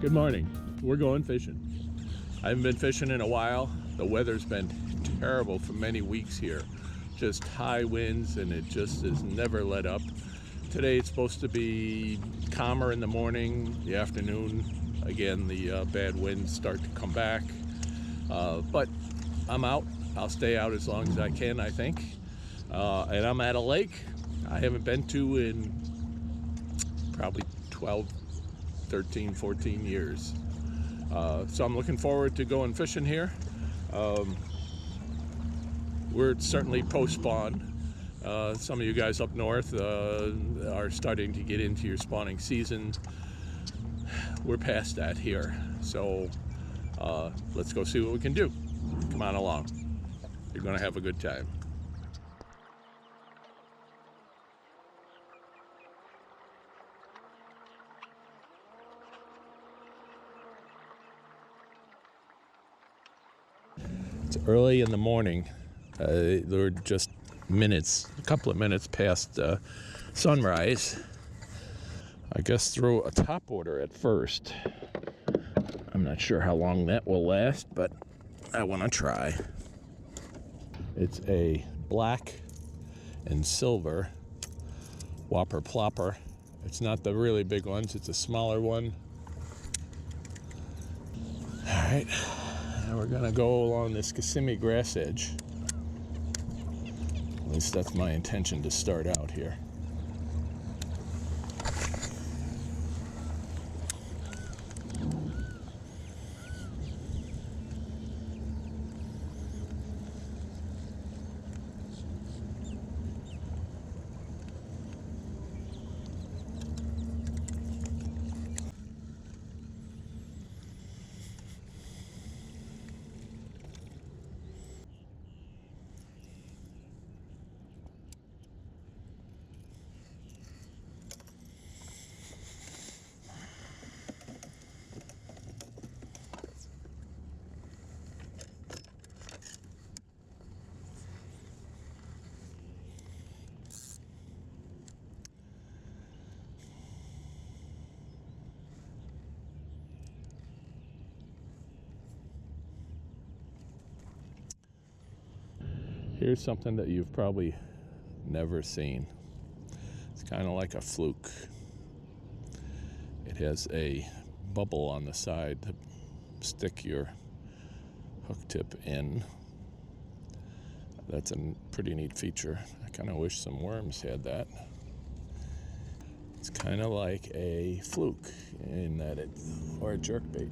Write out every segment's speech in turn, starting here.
Good morning. We're going fishing. I haven't been fishing in a while. The weather's been terrible for many weeks here. Just high winds and it just has never let up. Today it's supposed to be calmer in the morning, the afternoon. Again, the bad winds start to come back. But I'm out. I'll stay out as long as I can, I think. And I'm at a lake I haven't been to in probably 12, 13, 14 years. So I'm looking forward to going fishing here. We're certainly post-spawn. Some of you guys up north are starting to get into your spawning season. We're past that here. So let's go see what we can do. Come on along. You're going to have a good time. It's early in the morning. They're just a couple of minutes past sunrise. I guess throw a top order at first. I'm not sure how long that will last, but I want to try. It's a black and silver whopper plopper. It's not the really big ones, it's a smaller one. All right. Now we're gonna go along this Kissimmee grass edge. At least that's my intention to start out here. Here's something that you've probably never seen. It's kind of like a fluke. It has a bubble on the side to stick your hook tip in. That's a pretty neat feature. I kind of wish some worms had that. It's kind of like a fluke in that or a jerkbait.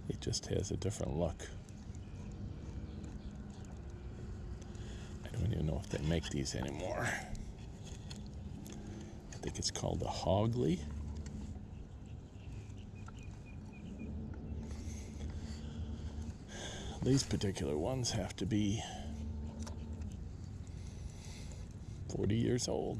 It just has a different look. I don't even know if they make these anymore. I think it's called a Hogley. These particular ones have to be 40 years old.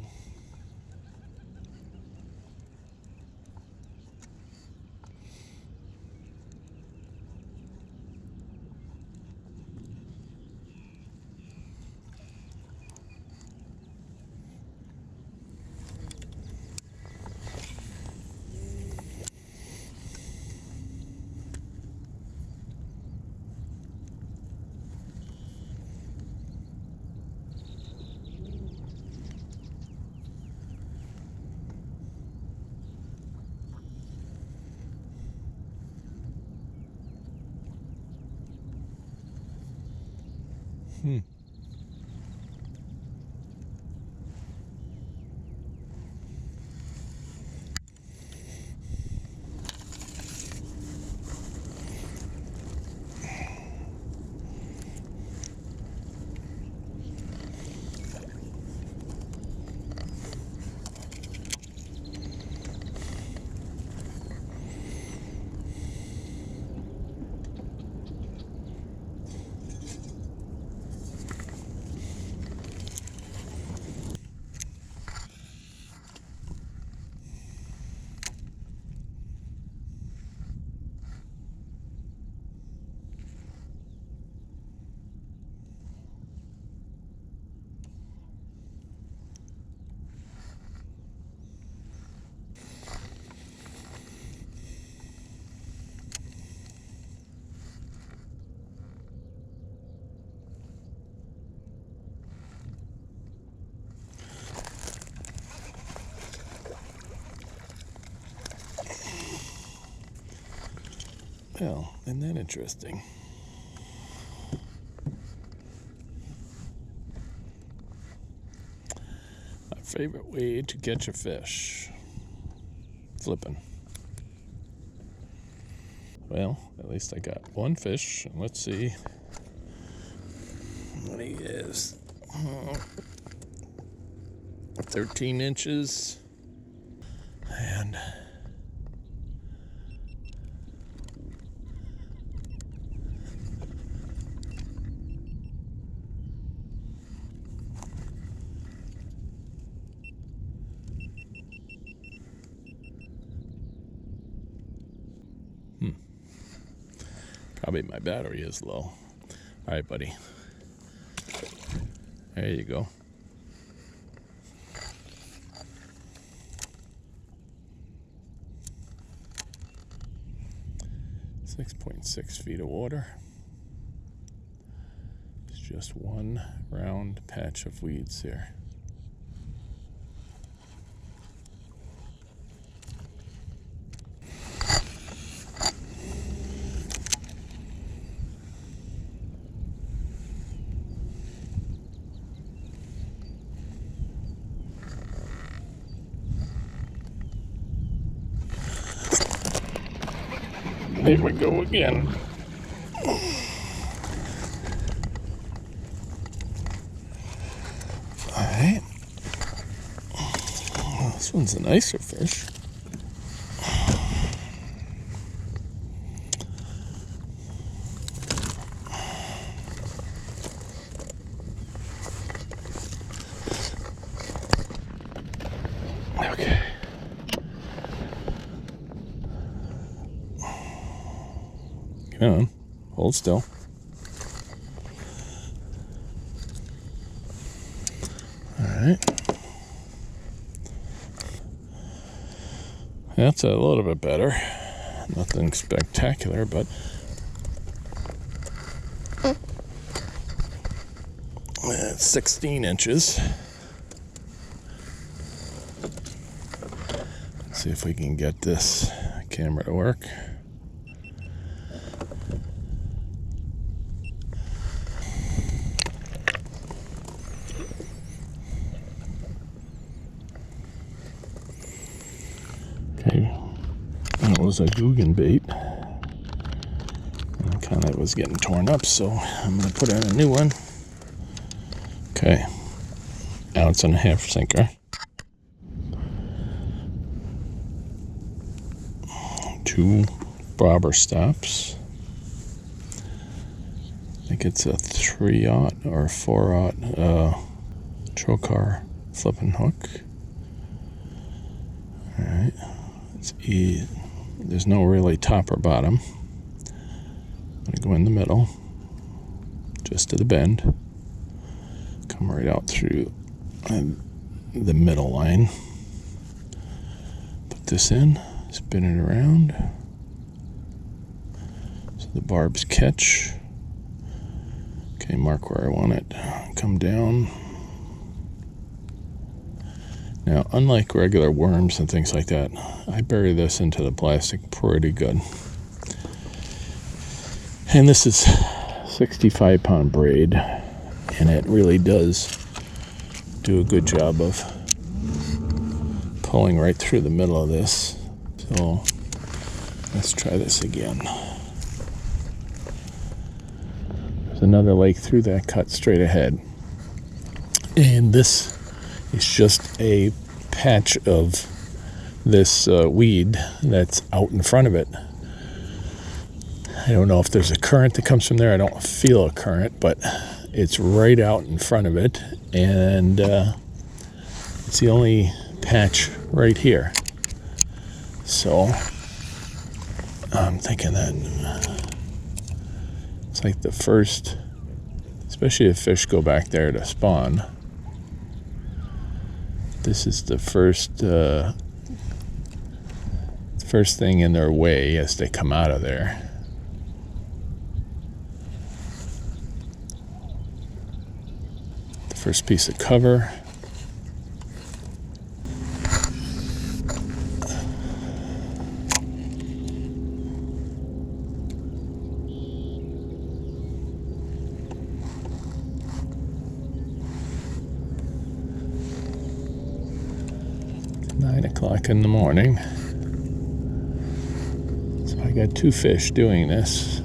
Well, isn't that interesting? My favorite way to catch a fish. Flipping. Well, at least I got one fish. Let's see what he is. 13 inches. And probably my battery is low. All right, buddy. There you go. .6 feet of water. It's just one round patch of weeds here. Here we go again. Alright. Well, this one's a nicer fish. Okay. Come on, hold still. All right. That's a little bit better. Nothing spectacular, but it's 16 inches. Let's see if we can get this camera to work. Okay, that was a Guggen bait. And kind of was getting torn up, so I'm going to put in a new one. Okay, 1.5 ounce sinker. 2 bobber stops. I think it's a 3/0 or 4/0 trocar flipping hook. All right. There's no really top or bottom. I'm going to go in the middle, just to the bend. Come right out through the middle line. Put this in, spin it around, so the barbs catch. Okay, mark where I want it. Come down. Now, unlike regular worms and things like that, I bury this into the plastic pretty good. And this is 65-pound braid, and it really does do a good job of pulling right through the middle of this. So let's try this again. There's another lake through that cut straight ahead. And this it's just a patch of this weed that's out in front of it. I don't know if there's a current that comes from there. I don't feel a current, but it's right out in front of it. And it's the only patch right here. So I'm thinking that it's like the first, especially if fish go back there to spawn. This is the first thing in their way as they come out of there. The first piece of cover. o'clock in the morning. So I got 2 fish doing this.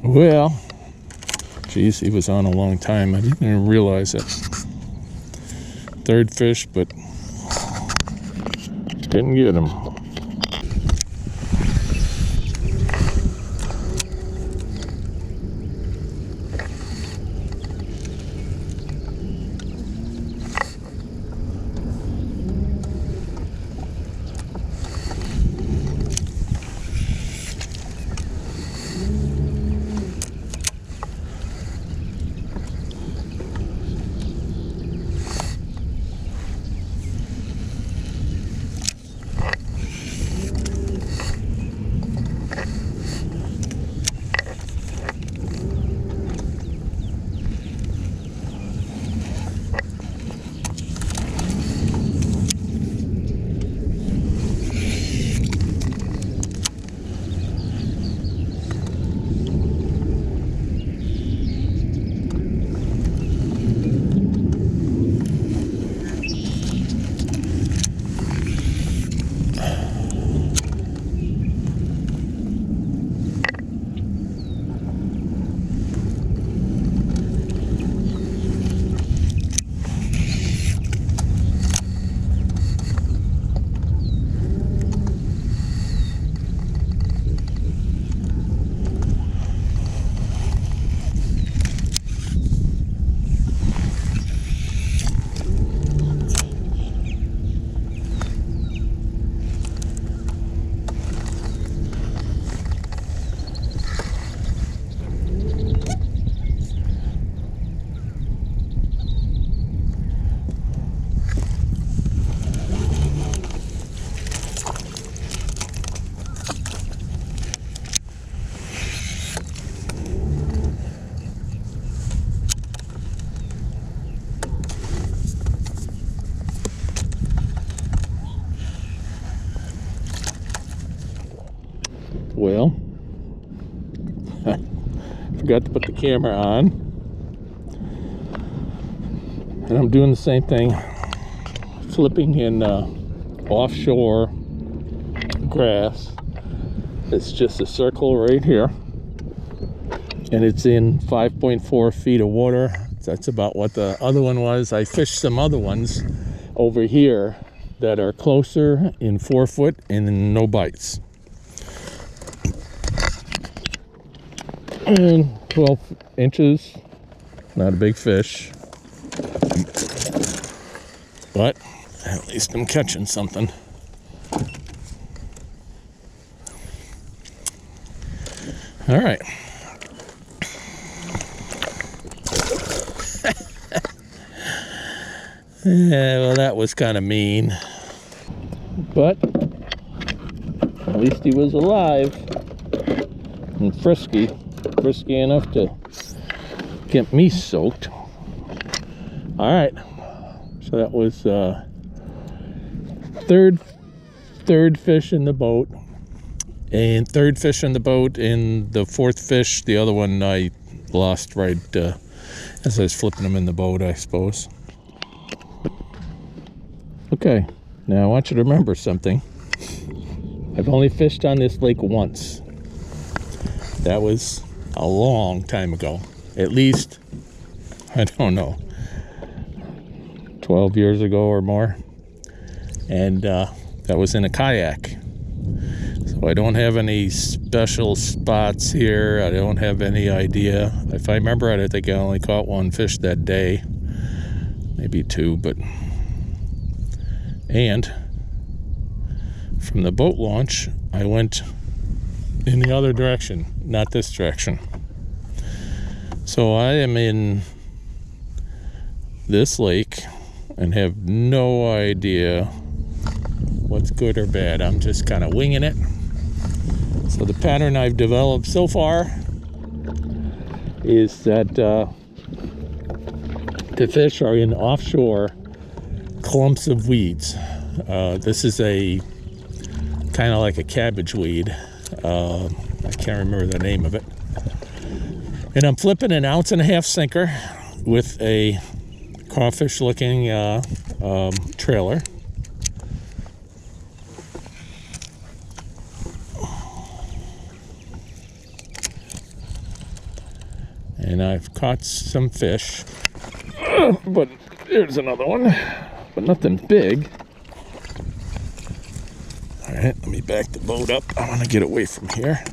Well, geez, he was on a long time. I didn't even realize it. 3rd fish, but didn't get him. Well, forgot to put the camera on, and I'm doing the same thing, flipping in offshore grass. It's just a circle right here, and it's in 5.4 feet of water. That's about what the other one was. I fished some other ones over here that are closer in 4 foot and no bites. And 12 inches, not a big fish, but at least I'm catching something. All right. Yeah, well, that was kind of mean, but at least he was alive and frisky enough to get me soaked. All right, so that was third fish in the boat, and third fish in the boat, and the 4th fish, the other one I lost right as I was flipping them in the boat, I suppose. Okay, now I want you to remember something. I've only fished on this lake once. That was a long time ago. At least, I don't know, 12 years ago or more. And that was in a kayak. So I don't have any special spots here. I don't have any idea. If I remember right, I think I only caught 1 fish that day. Maybe 2, but... And from the boat launch, I went in the other direction, not this direction. So I am in this lake and have no idea what's good or bad. I'm just kind of winging it. So the pattern I've developed so far is that the fish are in offshore clumps of weeds. This is a kind of like a cabbage weed. I can't remember the name of it. And I'm flipping an 1.5 ounce sinker with a crawfish looking trailer. And I've caught some fish, but there's another one, but nothing big. All right, let me back the boat up. I want to get away from here.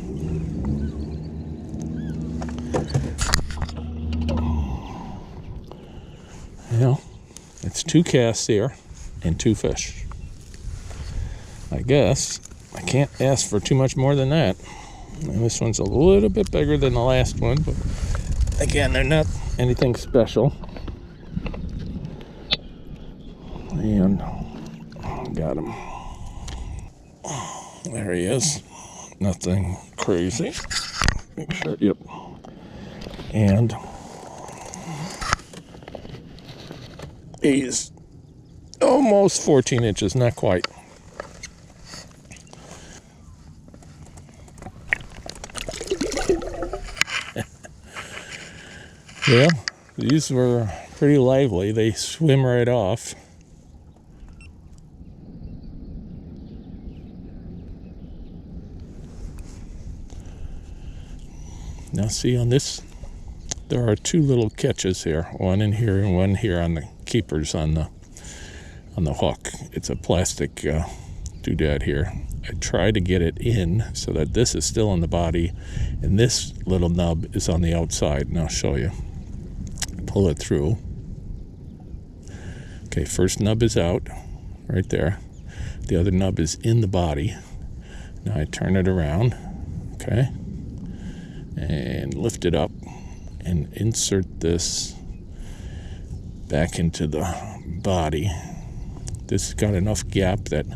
You know, it's 2 casts here and 2 fish. I guess I can't ask for too much more than that. And this one's a little bit bigger than the last one, but again, they're not anything special. And got him. There he is. Nothing crazy. Make sure, yep. And he's almost 14 inches, not quite. Well, these were pretty lively. They swim right off. Now see on this, there are 2 little catches here. One in here and one here on the keepers on the hook. It's a plastic doodad here. I try to get it in so that this is still in the body and this little nub is on the outside, and I'll show you. Pull it through. Okay, first nub is out right there. The other nub is in the body. Now I turn it around, okay, and lift it up and insert this back into the body. This has got enough gap that,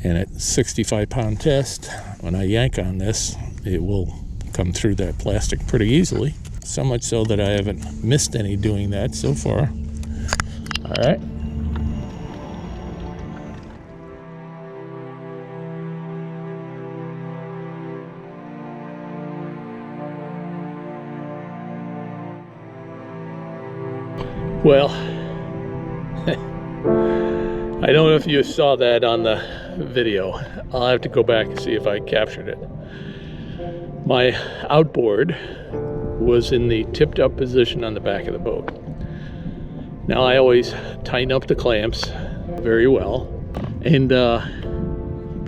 and at 65-pound test, when I yank on this, it will come through that plastic pretty easily. So much so that I haven't missed any doing that so far. All right. Well, I don't know if you saw that on the video. I'll have to go back and see if I captured it. My outboard was in the tipped up position on the back of the boat. Now I always tighten up the clamps very well, and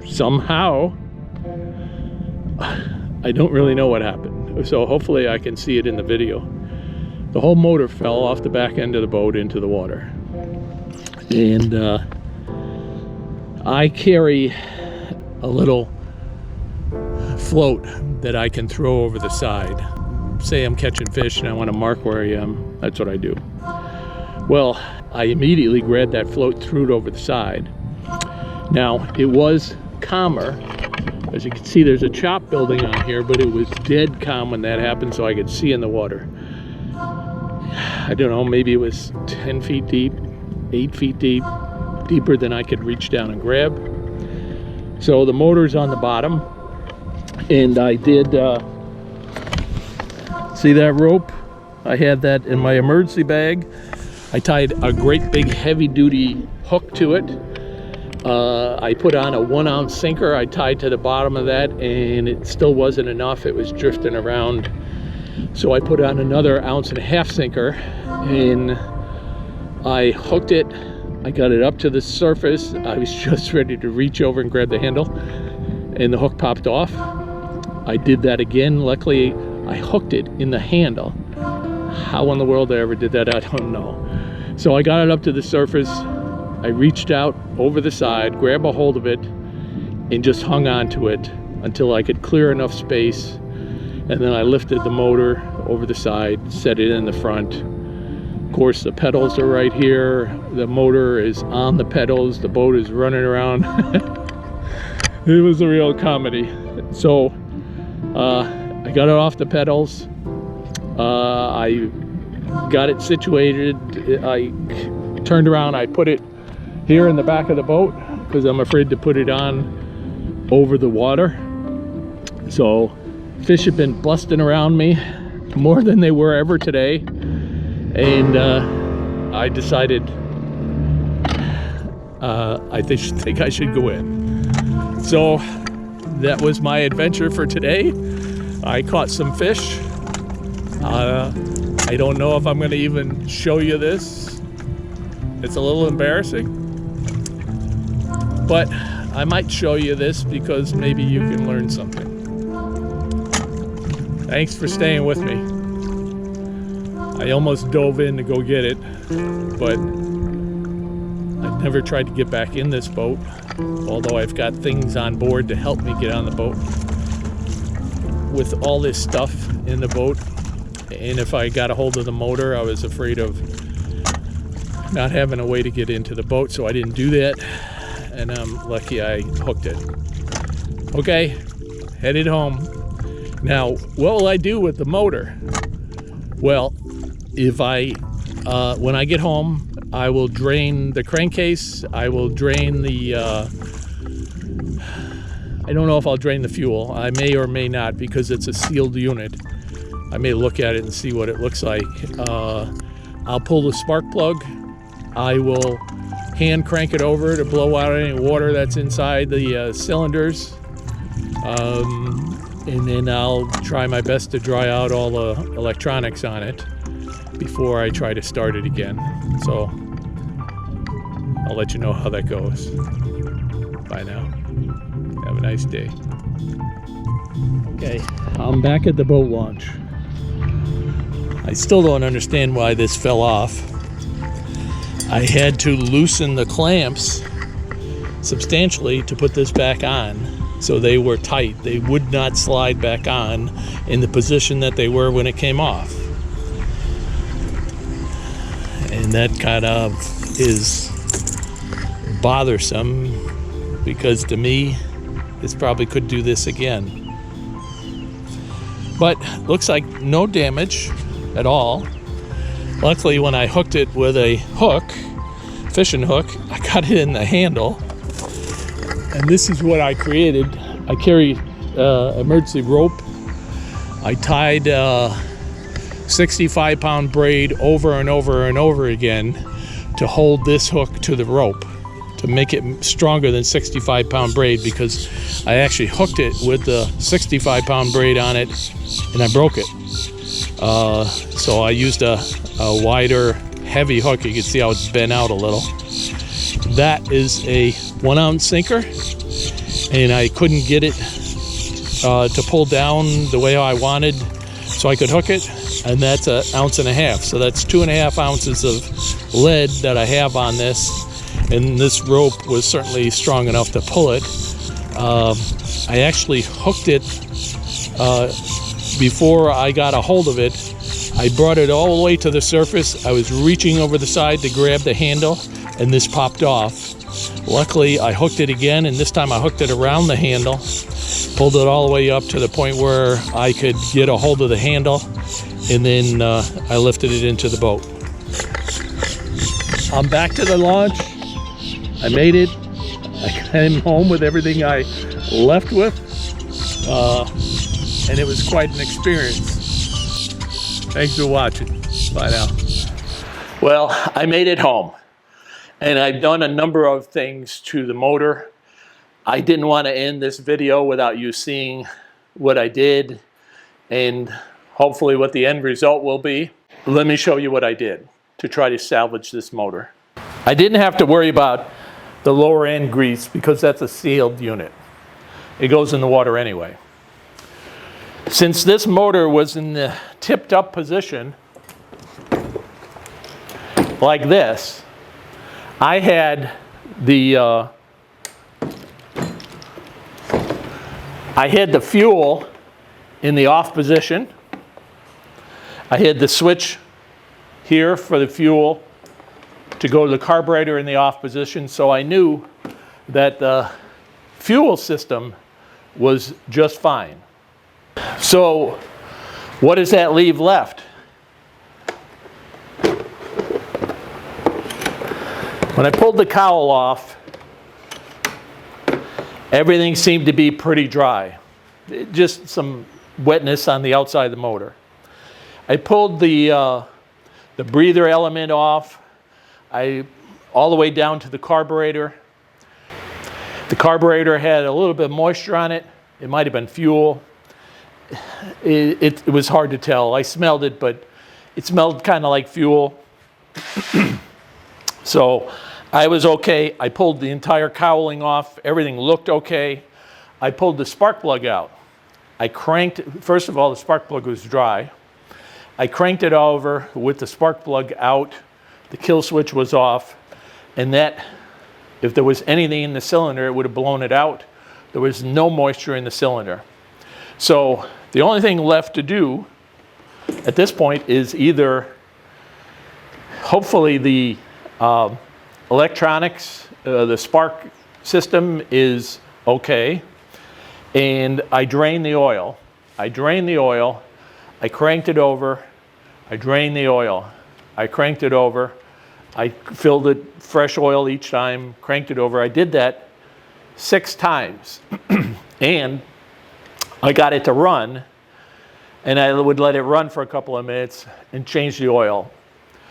somehow I don't really know what happened, so hopefully I can see it in the video. The whole motor fell off the back end of the boat into the water, and I carry a little float that I can throw over the side. Say I'm catching fish and I want to mark where I am, that's what I do. Well, I immediately grabbed that float, threw it over the side. Now, it was calmer. As you can see, there's a chop building on here, but it was dead calm when that happened, so I could see in the water. I don't know, maybe it was 10 feet deep, 8 feet deep, deeper than I could reach down and grab. So the motor's on the bottom, and I did see that rope? I had that in my emergency bag. I tied a great big heavy duty hook to it. I put on a 1 ounce sinker I tied to the bottom of that, and it still wasn't enough. It was drifting around. So I put on another 1.5 ounce sinker, and I hooked it. I got it up to the surface. I was just ready to reach over and grab the handle, and the hook popped off. I did that again. Luckily, I hooked it in the handle. How in the world I ever did that, I don't know. So I got it up to the surface. I reached out over the side, grabbed a hold of it, and just hung on to it until I could clear enough space. And then I lifted the motor over the side, set it in the front. Of course, the pedals are right here. The motor is on the pedals. The boat is running around. It was a real comedy. So I got it off the pedals. I got it situated. I turned around, I put it here in the back of the boat because I'm afraid to put it on over the water. So fish have been busting around me more than they were ever today, and I decided I think I should go in. So that was my adventure for today. I caught some fish. I don't know if I'm going to even show you this. It's a little embarrassing, but I might show you this because maybe you can learn something. Thanks for staying with me. I almost dove in to go get it, but I've never tried to get back in this boat, although I've got things on board to help me get on the boat. With all this stuff in the boat, and if I got a hold of the motor, I was afraid of not having a way to get into the boat, so I didn't do that, and I'm lucky I hooked it. Okay, headed home. Now, what will I do with the motor? Well, when I get home, I will drain the crankcase. I will drain the, I don't know if I'll drain the fuel. I may or may not because it's a sealed unit. I may look at it and see what it looks like. I'll pull the spark plug. I will hand crank it over to blow out any water that's inside the cylinders. And then I'll try my best to dry out all the electronics on it before I try to start it again. So I'll let you know how that goes. Bye now. Have a nice day. Okay, I'm back at the boat launch. I still don't understand why this fell off. I had to loosen the clamps substantially to put this back on, so they were tight. They would not slide back on in the position that they were when it came off. And that kind of is bothersome because to me, this probably could do this again. But looks like no damage at all. Luckily, when I hooked it with a hook, fishing hook, I got it in the handle. And this is what I created. I carry emergency rope. I tied 65-pound braid over and over and over again to hold this hook to the rope, to make it stronger than 65-pound braid, because I actually hooked it with the 65-pound braid on it and I broke it. So I used a wider, heavy hook. You can see how it's bent out a little. That is a 1-ounce sinker, and I couldn't get it to pull down the way I wanted so I could hook it, and that's 1.5 ounces. So that's 2.5 ounces of lead that I have on this, and this rope was certainly strong enough to pull it. I actually hooked it before I got a hold of it. I brought it all the way to the surface. I was reaching over the side to grab the handle, and this popped off. Luckily, I hooked it again, and this time I hooked it around the handle, pulled it all the way up to the point where I could get a hold of the handle, and then I lifted it into the boat. I'm back to the launch. I made it. I came home with everything I left with, and it was quite an experience. Thanks for watching. Bye now. Well, I made it home, and I've done a number of things to the motor. I didn't want to end this video without you seeing what I did and hopefully what the end result will be. Let me show you what I did to try to salvage this motor. I didn't have to worry about the lower end grease because that's a sealed unit. It goes in the water anyway. Since this motor was in the tipped up position like this, I had the fuel in the off position. I had the switch here for the fuel to go to the carburetor in the off position, so I knew that the fuel system was just fine. So what does that leave left? When I pulled the cowl off, everything seemed to be pretty dry. Just some wetness on the outside of the motor. I pulled the breather element off, all the way down to the carburetor. The carburetor had a little bit of moisture on it. It might have been fuel. It was hard to tell. I smelled it, but it smelled kind of like fuel. So I was okay. I pulled the entire cowling off. Everything looked okay. I pulled the spark plug out. I cranked, first of all, the spark plug was dry. I cranked it over with the spark plug out. The kill switch was off. And that, if there was anything in the cylinder, it would have blown it out. There was no moisture in the cylinder. So the only thing left to do at this point is either, hopefully the electronics, the spark system is okay, and I drained the oil. I drained the oil, I cranked it over, I drained the oil, I cranked it over, I filled it fresh oil each time, cranked it over. I did that 6 times. And I got it to run, and I would let it run for a couple of minutes and change the oil.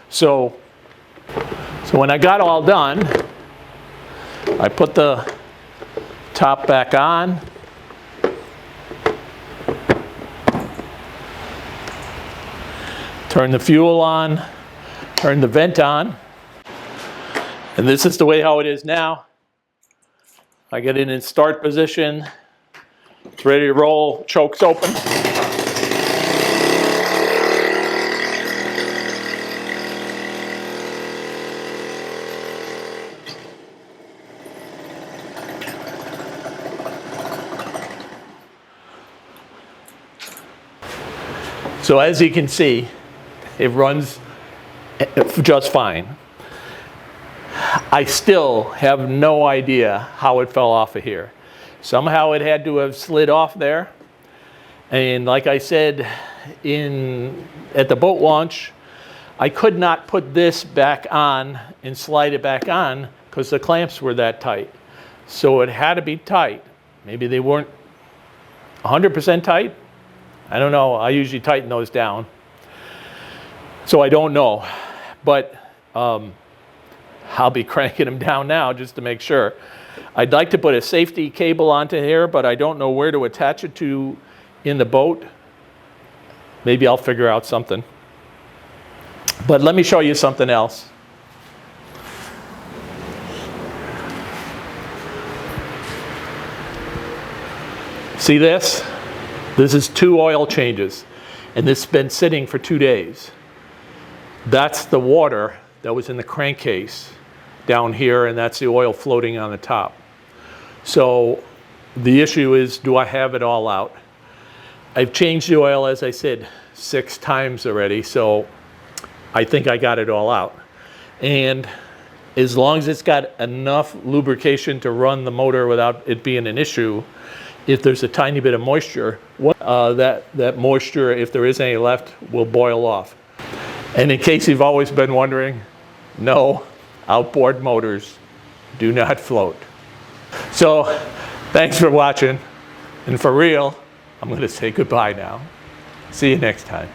So when I got all done, I put the top back on. Turn the fuel on, turn the vent on. And this is the way how it is now. I get it in start position. It's ready to roll, chokes open. So as you can see, it runs just fine. I still have no idea how it fell off of here. Somehow it had to have slid off there. And like I said at the boat launch, I could not put this back on and slide it back on because the clamps were that tight. So it had to be tight. Maybe they weren't 100% tight. I don't know. I usually tighten those down. So I don't know. But I'll be cranking them down now just to make sure. I'd like to put a safety cable onto here, but I don't know where to attach it to in the boat. Maybe I'll figure out something. But let me show you something else. See this? This is 2 oil changes, and this has been sitting for 2 days. That's the water that was in the crankcase down here, and that's the oil floating on the top. So the issue is, do I have it all out? I've changed the oil, as I said, 6 times already, so I think I got it all out. And as long as it's got enough lubrication to run the motor without it being an issue, if there's a tiny bit of moisture, that moisture, if there is any left, will boil off. And in case you've always been wondering, no, outboard motors do not float. So thanks for watching. And for real, I'm going to say goodbye now. See you next time.